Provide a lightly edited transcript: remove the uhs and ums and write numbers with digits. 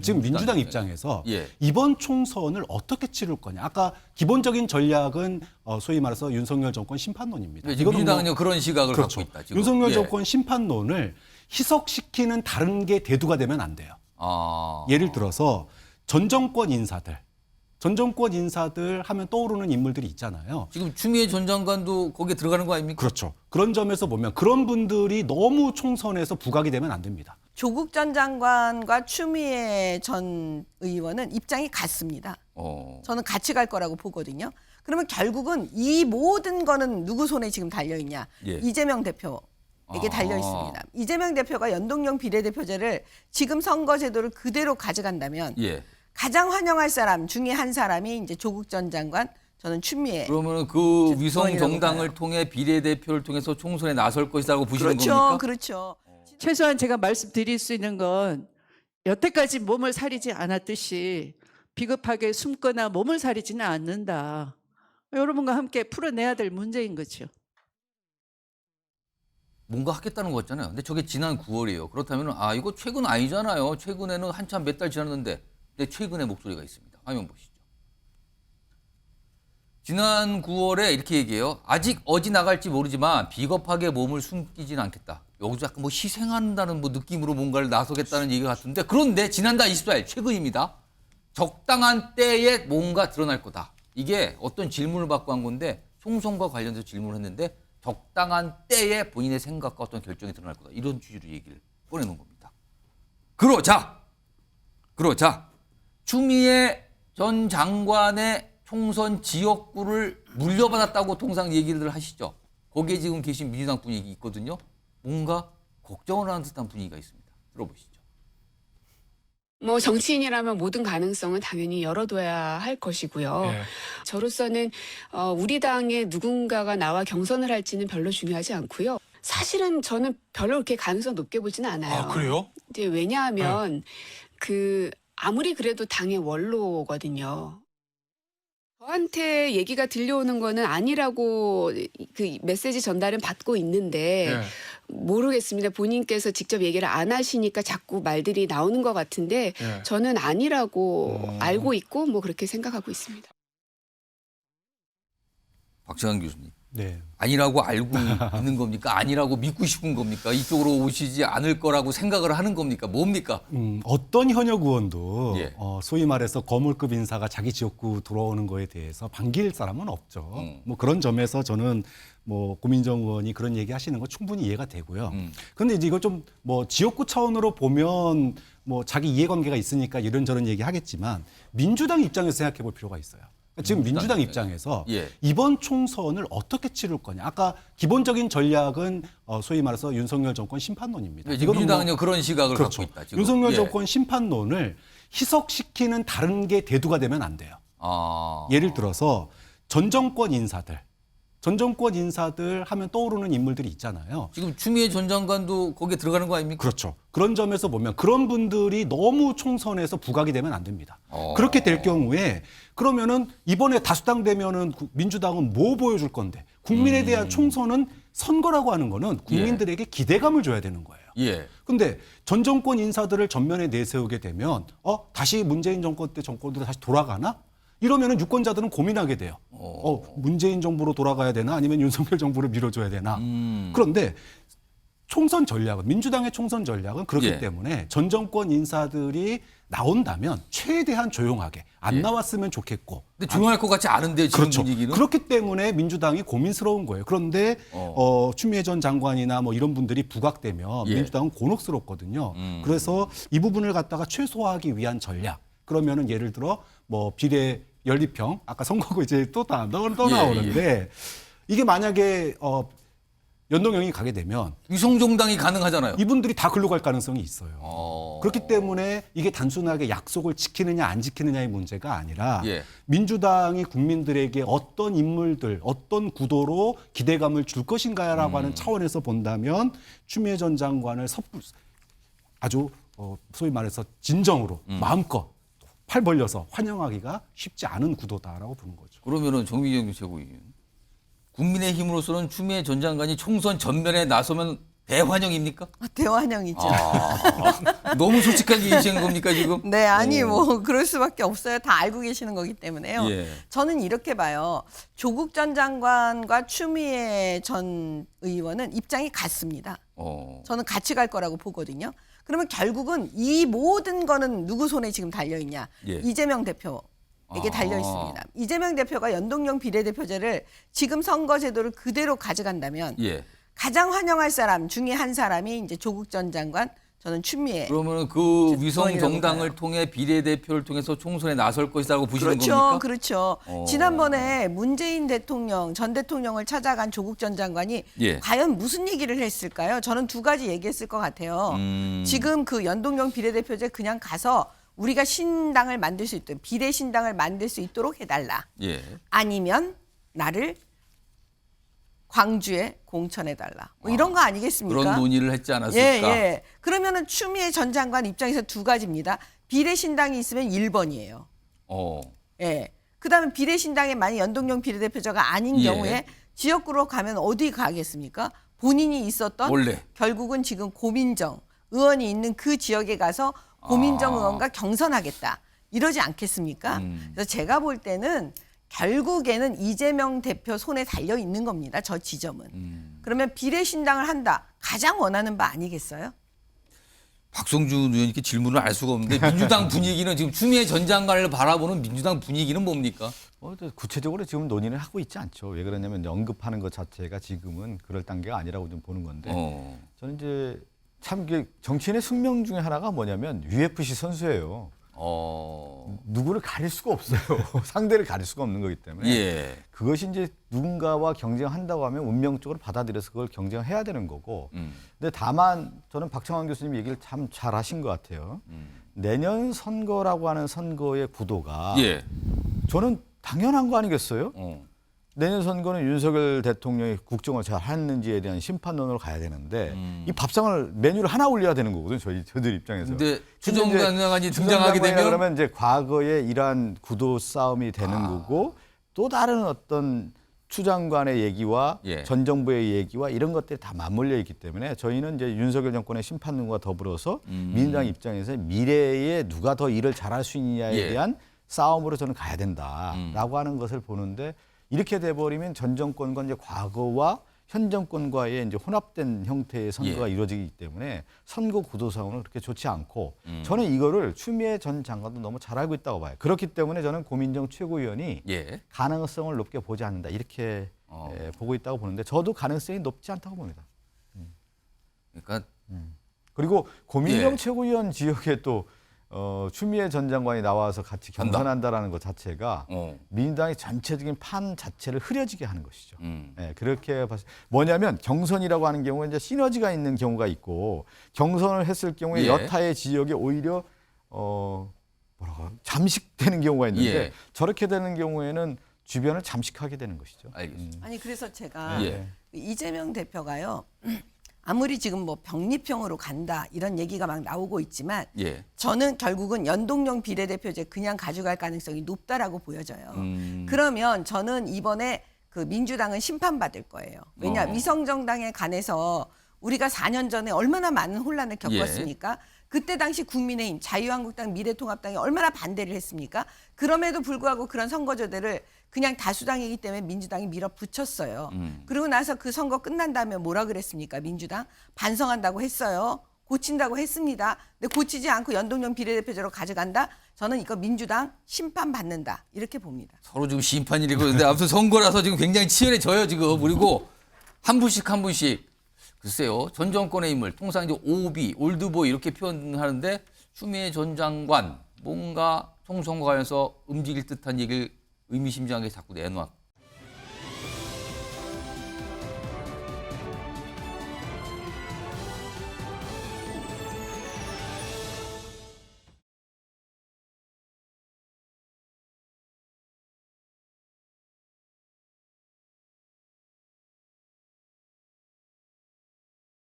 지금 민주당 입장에서 이번 총선을 어떻게 치를 거냐. 아까 기본적인 전략은 소위 말해서 윤석열 정권 심판론입니다. 민주당은요 그런 시각을 그렇죠. 갖고 있다. 지금. 윤석열 정권 심판론을 희석시키는 다른 게 대두가 되면 안 돼요. 예를 들어서 전 정권 인사들 하면 떠오르는 인물들이 있잖아요. 지금 추미애 전 장관도 거기에 들어가는 거 아닙니까? 그렇죠. 그런 점에서 보면 그런 분들이 너무 총선에서 부각이 되면 안 됩니다. 조국 전 장관과 추미애 전 의원은 입장이 같습니다. 저는 같이 갈 거라고 보거든요. 그러면 결국은 이 모든 거는 누구 손에 지금 달려있냐. 이재명 대표에게 달려 있습니다. 이재명 대표가 연동형 비례대표제를 지금 선거제도를 그대로 가져간다면 가장 환영할 사람 중에 한 사람이 이제 조국 전 장관, 저는 추미애. 그러면 그 위성 정당을 통해 비례대표를 통해서 총선에 나설 것이라고 보시는 겁니까? 그렇죠. 최소한 제가 말씀드릴 수 있는 건 여태까지 몸을 사리지 않았듯이 비겁하게 숨거나 몸을 사리지는 않는다. 여러분과 함께 풀어내야 될 문제인 거죠. 뭔가 하겠다는 거 같잖아요. 근데 저게 지난 9월이에요. 그렇다면 이거 최근 아니잖아요. 최근에는 한참 몇 달 지났는데 근데 최근의 목소리가 있습니다. 화면 보시죠. 지난 9월에 이렇게 얘기해요. 아직 어디 나갈지 모르지만 비겁하게 몸을 숨기진 않겠다. 여기서 약간 뭐 희생한다는 뭐 느낌으로 뭔가를 나서겠다는 얘기 같은데 그런데 지난달 24일 최근입니다. 적당한 때에 뭔가 드러날 거다. 이게 어떤 질문을 받고 한 건데 총선과 관련해서 질문을 했는데 적당한 때에 본인의 생각과 어떤 결정이 드러날 거다. 이런 취지로 얘기를 꺼내놓은 겁니다. 그러자 추미애 전 장관의 총선 지역구를 물려받았다고 통상 얘기를 하시죠. 거기에 지금 계신 민주당 분이 있거든요. 뭔가 걱정을 하는 듯한 분위기가 있습니다. 들어보시죠. 뭐 정치인이라면 모든 가능성은 당연히 열어둬야 할 것이고요. 저로서는 우리 당에 누군가가 나와 경선을 할지는 별로 중요하지 않고요. 사실은 저는 별로 그렇게 가능성 높게 보지는 않아요. 그래요? 이제 왜냐하면 아무리 그래도 당의 원로거든요. 저한테 얘기가 들려오는 거는 아니라고 그 메시지 전달은 받고 있는데 모르겠습니다. 본인께서 직접 얘기를 안 하시니까 자꾸 말들이 나오는 것 같은데 저는 아니라고 알고 있고 뭐 그렇게 생각하고 있습니다. 박정환 교수님. 네. 아니라고 알고 있는 겁니까? 아니라고 믿고 싶은 겁니까? 이쪽으로 오시지 않을 거라고 생각을 하는 겁니까? 뭡니까? 어떤 현역 의원도 소위 말해서 거물급 인사가 자기 지역구 들어오는 거에 대해서 반길 사람은 없죠. 뭐 그런 점에서 저는 뭐 고민정 의원이 그런 얘기 하시는 거 충분히 이해가 되고요. 그런데 이제 이거 좀 뭐 지역구 차원으로 보면 뭐 자기 이해관계가 있으니까 이런저런 얘기 하겠지만 민주당 입장에서 생각해 볼 필요가 있어요. 지금 민주당 입장에서 이번 총선을 어떻게 치를 거냐. 아까 기본적인 전략은 소위 말해서 윤석열 정권 심판론입니다. 민주당은요 그런 시각을 갖고 있다. 지금. 윤석열 정권 심판론을 희석시키는 다른 게 대두가 되면 안 돼요. 예를 들어서 전 정권 인사들 하면 떠오르는 인물들이 있잖아요. 지금 추미애 전 장관도 거기에 들어가는 거 아닙니까? 그렇죠. 그런 점에서 보면 그런 분들이 너무 총선에서 부각이 되면 안 됩니다. 그렇게 될 경우에 그러면은 이번에 다수당 되면은 민주당은 뭐 보여줄 건데 국민에 대한 총선은 선거라고 하는 거는 국민들에게 기대감을 줘야 되는 거예요. 근데 전 정권 인사들을 전면에 내세우게 되면 다시 문재인 정권 때 정권으로 다시 돌아가나? 이러면은 유권자들은 고민하게 돼요. 문재인 정부로 돌아가야 되나 아니면 윤석열 정부를 밀어줘야 되나. 그런데 총선 전략은 민주당의 총선 전략은 그렇기 때문에 전 정권 인사들이 나온다면 최대한 조용하게 안 나왔으면 좋겠고. 근데 조용할 것 같지 않은데 지금 그렇죠. 분위기는. 그렇기 때문에 민주당이 고민스러운 거예요. 그런데 추미애 전 장관이나 뭐 이런 분들이 부각되면 민주당은 곤혹스럽거든요. 그래서 이 부분을 갖다가 최소화하기 위한 전략. 그러면은 예를 들어 뭐 비례 연립형 아까 선거고 이제 또 나오는데 이게 만약에 연동형이 가게 되면 위성정당이 가능하잖아요. 이분들이 다 글로 갈 가능성이 있어요. 그렇기 때문에 이게 단순하게 약속을 지키느냐 안 지키느냐의 문제가 아니라 민주당이 국민들에게 어떤 인물들, 어떤 구도로 기대감을 줄 것인가라고 하는 차원에서 본다면 추미애 전 장관을 아주 소위 말해서 진정으로 마음껏 팔 벌려서 환영하기가 쉽지 않은 구도다라고 보는 거죠. 그러면은 정미정 최고위원 국민의힘으로서는 추미애 전 장관이 총선 전면에 나서면 대환영입니까? 대환영이죠. 너무 솔직하게 얘기하는 겁니까 지금? 네, 아니 뭐 그럴 수밖에 없어요. 다 알고 계시는 거기 때문에요. 예. 저는 이렇게 봐요. 조국 전 장관과 추미애 전 의원은 입장이 같습니다. 저는 같이 갈 거라고 보거든요. 그러면 결국은 이 모든 거는 누구 손에 지금 달려 있냐? 예. 이재명 대표에게 달려 있습니다. 이재명 대표가 연동형 비례대표제를 지금 선거제도를 그대로 가져간다면 예. 가장 환영할 사람 중에 한 사람이 이제 조국 전 장관, 저는 추미애. 그러면 그 위성 의원이라고 정당을 봐요. 통해 비례대표를 통해서 총선에 나설 것이라고 보시는 그렇죠, 겁니까? 그렇죠. 지난번에 문재인 대통령, 전 대통령을 찾아간 조국 전 장관이 예. 과연 무슨 얘기를 했을까요? 저는 두 가지 얘기했을 것 같아요. 지금 그 연동형 비례대표제 그냥 가서 우리가 신당을 만들 수 있도록, 비례 신당을 만들 수 있도록 해달라. 예. 아니면 나를 광주에 공천해달라. 뭐 이런 거 아니겠습니까? 그런 논의를 했지 않았을까? 예, 예. 그러면은 추미애 전 장관 입장에서 두 가지입니다. 비례신당이 있으면 1번이에요. 예. 그다음에 비례신당에 만약 연동형 비례대표자가 아닌 예. 경우에 지역구로 가면 어디 가겠습니까? 본인이 있었던 원래. 결국은 지금 고민정 의원이 있는 그 지역에 가서 고민정 의원과 경선하겠다. 이러지 않겠습니까? 그래서 제가 볼 때는 결국에는 이재명 대표 손에 달려 있는 겁니다. 저 지점은. 그러면 비례신당을 한다. 가장 원하는 바 아니겠어요? 박성준 의원님께 질문을 알 수가 없는데 민주당 분위기는 지금 추미애 전 장관을 바라보는 민주당 분위기는 뭡니까? 구체적으로 지금 논의를 하고 있지 않죠. 왜 그러냐면 언급하는 것 자체가 지금은 그럴 단계가 아니라고 좀 보는 건데 저는 이제 참 정치인의 숙명 중에 하나가 뭐냐면 UFC 선수예요. 누구를 가릴 수가 없어요. 상대를 가릴 수가 없는 거기 때문에 예. 그것이 이제 누군가와 경쟁한다고 하면 운명적으로 받아들여서 그걸 경쟁해야 되는 거고. 근데 다만 저는 박창환 교수님 얘기를 참 잘하신 것 같아요. 내년 선거라고 하는 선거의 구도가 예. 저는 당연한 거 아니겠어요? 내년 선거는 윤석열 대통령이 국정을 잘 했는지에 대한 심판론으로 가야 되는데 이 밥상을 메뉴를 하나 올려야 되는 거거든요. 저희들 입장에서. 근데 추정관이 등장하게 되면 그러면 이제 과거에 이러한 구도 싸움이 되는 거고 또 다른 어떤 추 장관의 얘기와 예. 전 정부의 얘기와 이런 것들이 다 맞물려 있기 때문에 저희는 이제 윤석열 정권의 심판론과 더불어서 민주당 입장에서 미래에 누가 더 일을 잘할 수 있느냐에 예. 대한 싸움으로 저는 가야 된다라고 하는 것을 보는데 이렇게 돼버리면 전 정권과 이제 과거와 현 정권과의 이제 혼합된 형태의 선거가 예. 이루어지기 때문에 선거 구도상으로는 그렇게 좋지 않고 저는 이거를 추미애 전 장관도 너무 잘 알고 있다고 봐요. 그렇기 때문에 저는 고민정 최고위원이 예. 가능성을 높게 보지 않는다 이렇게 보고 있다고 보는데 저도 가능성이 높지 않다고 봅니다. 그러니까 그리고 고민정 예. 최고위원 지역에 또 추미애 전 장관이 나와서 같이 경선한다라는 것 자체가 민주당의 전체적인 판 자체를 흐려지게 하는 것이죠. 네, 그렇게 뭐냐면 경선이라고 하는 경우에 이제 시너지가 있는 경우가 있고 경선을 했을 경우에 예. 여타의 지역에 오히려 잠식되는 경우가 있는데 예. 저렇게 되는 경우에는 주변을 잠식하게 되는 것이죠. 알겠습니다. 아니 그래서 제가 예. 이재명 대표가요. 아무리 지금 뭐 병립형으로 간다 이런 얘기가 막 나오고 있지만 예. 저는 결국은 연동형 비례대표제 그냥 가져갈 가능성이 높다라고 보여져요. 그러면 저는 이번에 그 민주당은 심판받을 거예요. 왜냐 위성정당에 관해서 우리가 4년 전에 얼마나 많은 혼란을 겪었습니까? 그때 당시 국민의힘, 자유한국당, 미래통합당이 얼마나 반대를 했습니까? 그럼에도 불구하고 그런 선거제도를 그냥 다수당이기 때문에 민주당이 밀어붙였어요. 그리고 나서 그 선거 끝난 다음에 뭐라 그랬습니까? 민주당 반성한다고 했어요. 고친다고 했습니다. 근데 고치지 않고 연동형 비례대표제로 가져간다? 저는 이거 민주당 심판받는다. 이렇게 봅니다. 서로 지금 심판일이고 근데 아무튼 선거라서 지금 굉장히 치열해져요 지금. 그리고 한 분씩 글쎄요. 전 정권의 인물 통상 이제 오비, 올드보이 이렇게 표현하는데 추미애 전 장관 뭔가 총선과 관련해서 움직일 듯한 얘기를 의미심장하게 자꾸 내놓았고